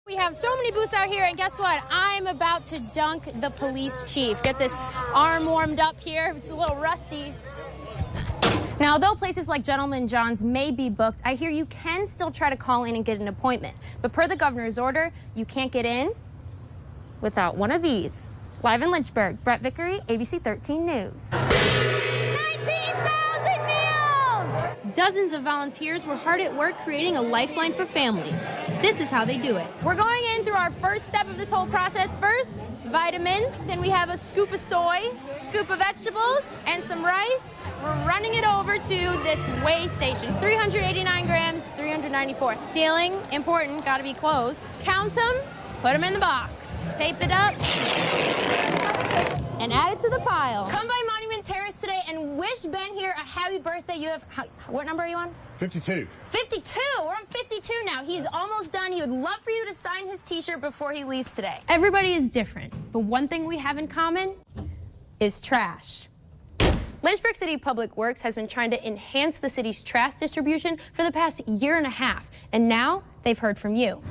We have so many booths out here, and guess what? I'm about to dunk the police chief. Get this arm warmed up here. It's a little rusty. Now, although places like Gentleman John's may be booked, I hear you can still try to call in and get an appointment. But per the governor's order, you can't get in without one of these. Live in Lynchburg, Brett Vickery, ABC 13 News. 19,000 meals! Dozens of volunteers were hard at work creating a lifeline for families. This is how they do it. We're going in through our first step of this whole process. First, vitamins, and we have a scoop of soy, scoop of vegetables, and some rice. We're running it over to this weigh station. 389 grams, 394. Sealing, important, gotta be closed. Count them, put them in the box. Tape it up, and add it to the pile. Come by Monument Terrace today and wish Ben here a happy birthday. You have, what number are you on? 52. 52, we're on 52 now. He's almost done. He would love for you to sign his t-shirt before he leaves today. Everybody is different, but one thing we have in common is trash. Lynchburg City Public Works has been trying to enhance the city's trash distribution for the past year and a half, and now they've heard from you.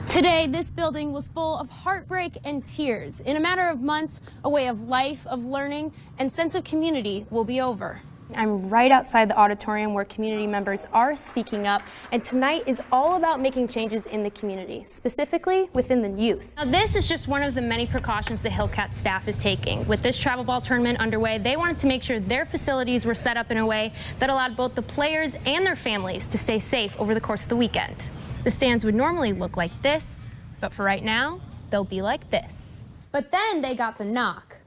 Today, this building was full of heartbreak and tears. In a matter of months, a way of life, of learning, and sense of community will be over. I'm right outside the auditorium where community members are speaking up, and tonight is all about making changes in the community, specifically within the youth. Now, this is just one of the many precautions the Hillcat staff is taking. With this travel ball tournament underway, they wanted to make sure their facilities were set up in a way that allowed both the players and their families to stay safe over the course of the weekend. The stands would normally look like this, but for right now, they'll be like this. But then they got the knock.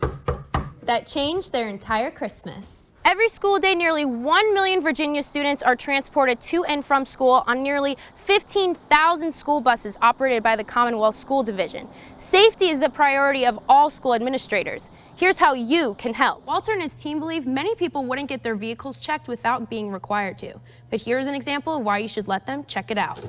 That changed their entire Christmas. Every school day, nearly 1 million Virginia students are transported to and from school on nearly 15,000 school buses operated by the Commonwealth School Division. Safety is the priority of all school administrators. Here's how you can help. Walter and his team believe many people wouldn't get their vehicles checked without being required to. But here's an example of why you should let them. Check it out.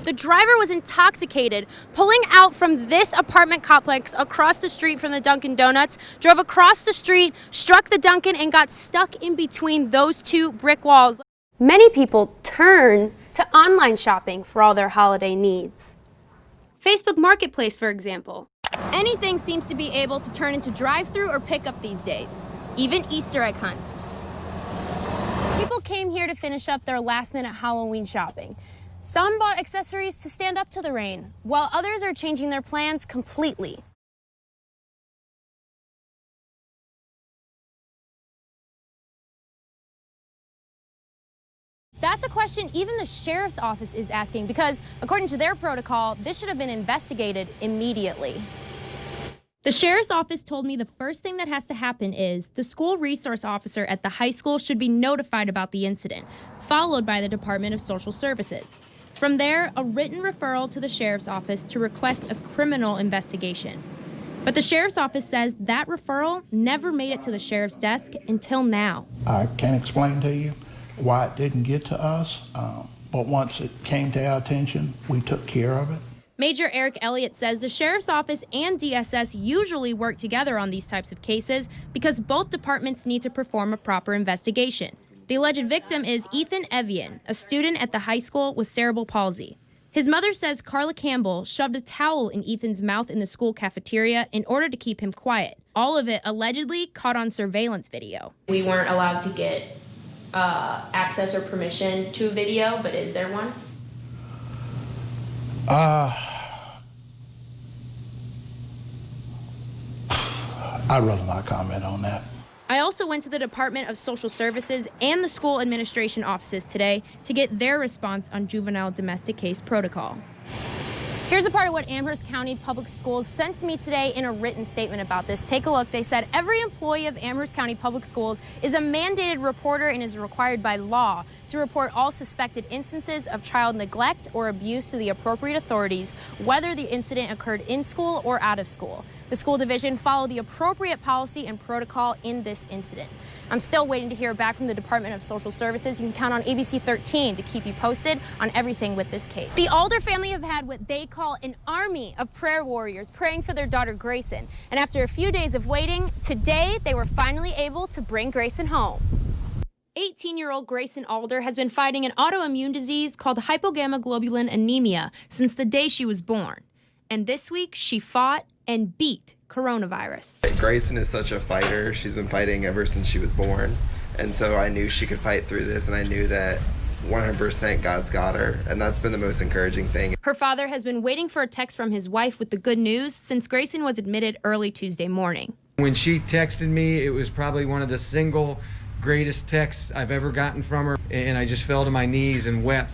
The driver was intoxicated, pulling out from this apartment complex across the street from the Dunkin' Donuts, drove across the street, struck the Dunkin', and got stuck in between those two brick walls. Many people turn to online shopping for all their holiday needs. Facebook Marketplace, for example. Anything seems to be able to turn into drive-through or pickup these days, even Easter egg hunts. People came here to finish up their last-minute Halloween shopping. Some bought accessories to stand up to the rain, while others are changing their plans completely. That's a question even the sheriff's office is asking because, according to their protocol, this should have been investigated immediately. The sheriff's office told me the first thing that has to happen is the school resource officer at the high school should be notified about the incident, followed by the Department of Social Services. From there, a written referral to the sheriff's office to request a criminal investigation. But the sheriff's office says that referral never made it to the sheriff's desk until now. I can't explain to you why it didn't get to us, but once it came to our attention, we took care of it. Major Eric Elliott says the sheriff's office and DSS usually work together on these types of cases because both departments need to perform a proper investigation. The alleged victim is Ethan Evian, a student at the high school with cerebral palsy. His mother says Carla Campbell shoved a towel in Ethan's mouth in the school cafeteria in order to keep him quiet. All of it allegedly caught on surveillance video. We weren't allowed to get access or permission to a video, but is there one? I'd rather not comment on that. I also went to the Department of Social Services and the school administration offices today to get their response on juvenile domestic case protocol. Here's a part of what Amherst County Public Schools sent to me today in a written statement about this. Take a look. They said every employee of Amherst County Public Schools is a mandated reporter and is required by law to report all suspected instances of child neglect or abuse to the appropriate authorities, whether the incident occurred in school or out of school. The school division followed the appropriate policy and protocol in this incident. I'm still waiting to hear back from the Department of Social Services. You can count on ABC 13 to keep you posted on everything with this case. The Alder family have had what they call an army of prayer warriors praying for their daughter Grayson. And after a few days of waiting, today they were finally able to bring Grayson home. 18-year-old Grayson Alder has been fighting an autoimmune disease called hypogammaglobulin anemia since the day she was born. And this week, she fought and beat coronavirus. Grayson is such a fighter. She's been fighting ever since she was born. And so I knew she could fight through this, and I knew that 100% God's got her, and that's been the most encouraging thing. Her father has been waiting for a text from his wife with the good news since Grayson was admitted early Tuesday morning. When she texted me, it was probably one of the single greatest texts I've ever gotten from her, and I just fell to my knees and wept.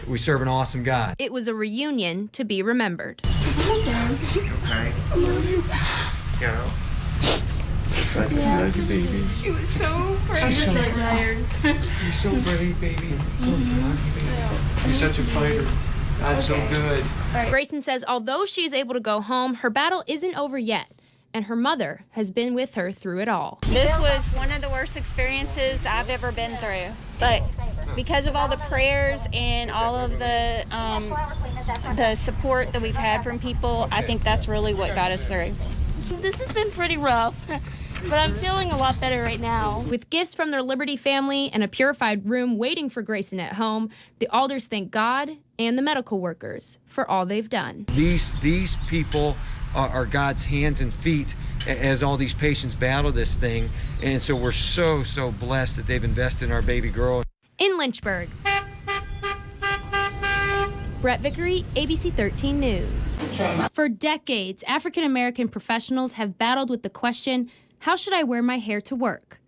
We serve an awesome God. It was a reunion to be remembered. Okay. Yeah. I love you, baby. She was so pretty. She's so really tired. You're so brave, baby. So proud of you, baby. You're such a fighter. God's so good. Grayson says although she's able to go home, her battle isn't over yet, and her mother has been with her through it all. This was one of the worst experiences I've ever been through. But because of all the prayers and all of the support that we've had from people, I think that's really what got us through. This has been pretty rough, but I'm feeling a lot better right now. With gifts from their Liberty family and a purified room waiting for Grayson at home, the Alders thank God and the medical workers for all they've done. These people are God's hands and feet as all these patients battle this thing, and so we're so blessed that they've invested in our baby girl. In Lynchburg, Brett Vickery, ABC 13 News. For decades, African-American professionals have battled with the question, how should I wear my hair to work?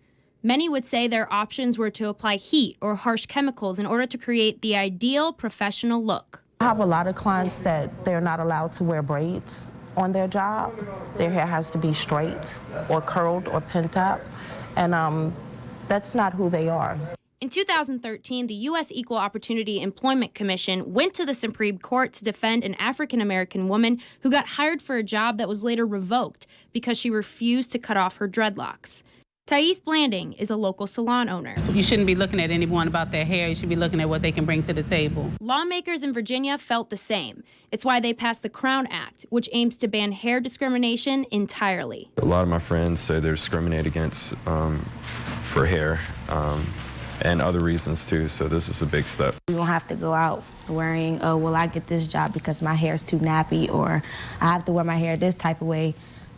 Many would say their options were to apply heat or harsh chemicals in order to create the ideal professional look. I have a lot of clients that they're not allowed to wear braids on their job. Their hair has to be straight or curled or pent up, and that's not who they are. In 2013, the U.S. Equal Opportunity Employment Commission went to the Supreme Court to defend an African-American woman who got hired for a job that was later revoked because she refused to cut off her dreadlocks. Thais Blanding is a local salon owner. You shouldn't be looking at anyone about their hair. You should be looking at what they can bring to the table. Lawmakers in Virginia felt the same. It's why they passed the Crown Act, which aims to ban hair discrimination entirely. A lot of my friends say they're discriminated against for hair. And other reasons too, so this is a big step. You don't have to go out worrying, oh, will I get this job because my hair is too nappy, or I have to wear my hair this type of way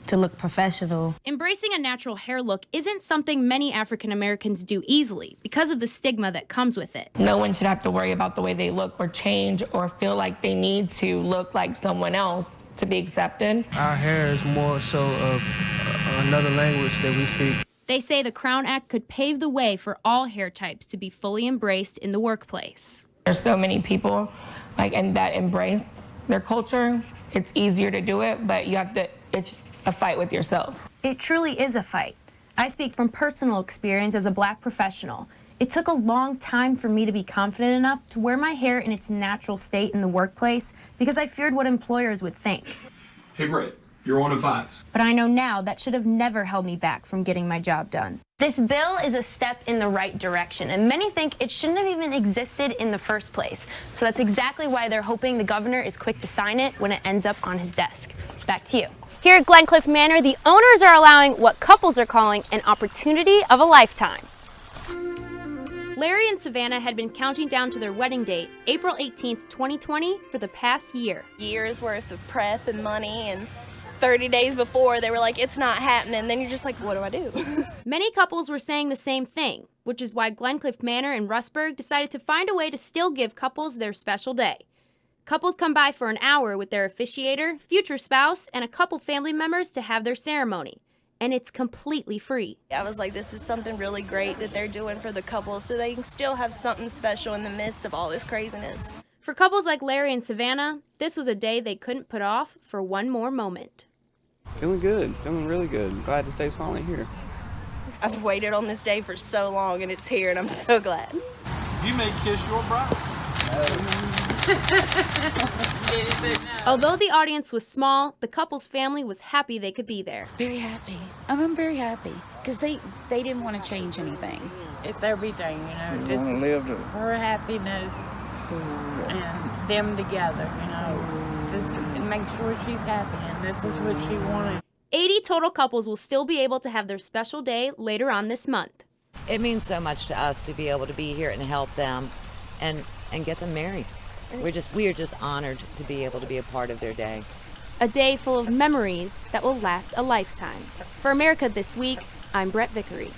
to look professional. Embracing a natural hair look isn't something many African Americans do easily because of the stigma that comes with it. No one should have to worry about the way they look or change or feel like they need to look like someone else to be accepted. Our hair is more so of another language that we speak. They say the Crown Act could pave the way for all hair types to be fully embraced in the workplace. There's so many people and that embrace their culture. It's easier to do it, but it's a fight with yourself. It truly is a fight. I speak from personal experience as a Black professional. It took a long time for me to be confident enough to wear my hair in its natural state in the workplace because I feared what employers would think. Hey Brett, you're 1 of 5. But I know now that should have never held me back from getting my job done. This bill is a step in the right direction, and many think it shouldn't have even existed in the first place. So that's exactly why they're hoping the governor is quick to sign it when it ends up on his desk. Back to you. Here at Glencliff Manor, the owners are allowing what couples are calling an opportunity of a lifetime. Larry and Savannah had been counting down to their wedding date, April 18th, 2020, for the past year. Years worth of prep and money, and 30 days before they were like, it's not happening. Then you're just like, what do I do? Many couples were saying the same thing, which is why Glencliff Manor in Rustburg decided to find a way to still give couples their special day. Couples come by for an hour with their officiator, future spouse, and a couple family members to have their ceremony. And it's completely free. I was like, this is something really great that they're doing for the couple so they can still have something special in the midst of all this craziness. For couples like Larry and Savannah, this was a day they couldn't put off for one more moment. Feeling good, feeling really good. Glad this day's finally here. I've waited on this day for so long and it's here and I'm so glad. You may kiss your bride. Although the audience was small, the couple's family was happy they could be there. Very happy. I'm very happy because they didn't want to change anything. It's everything, just her happiness and them together, just to make sure she's happy, and this is what she wanted. 80 total couples will still be able to have their special day later on this month. it means so much to us to be able to be here and help them and get them married. We are just honored to be able to be a part of their day. A day full of memories that will last a lifetime. For America This Week, I'm Brett Vickery.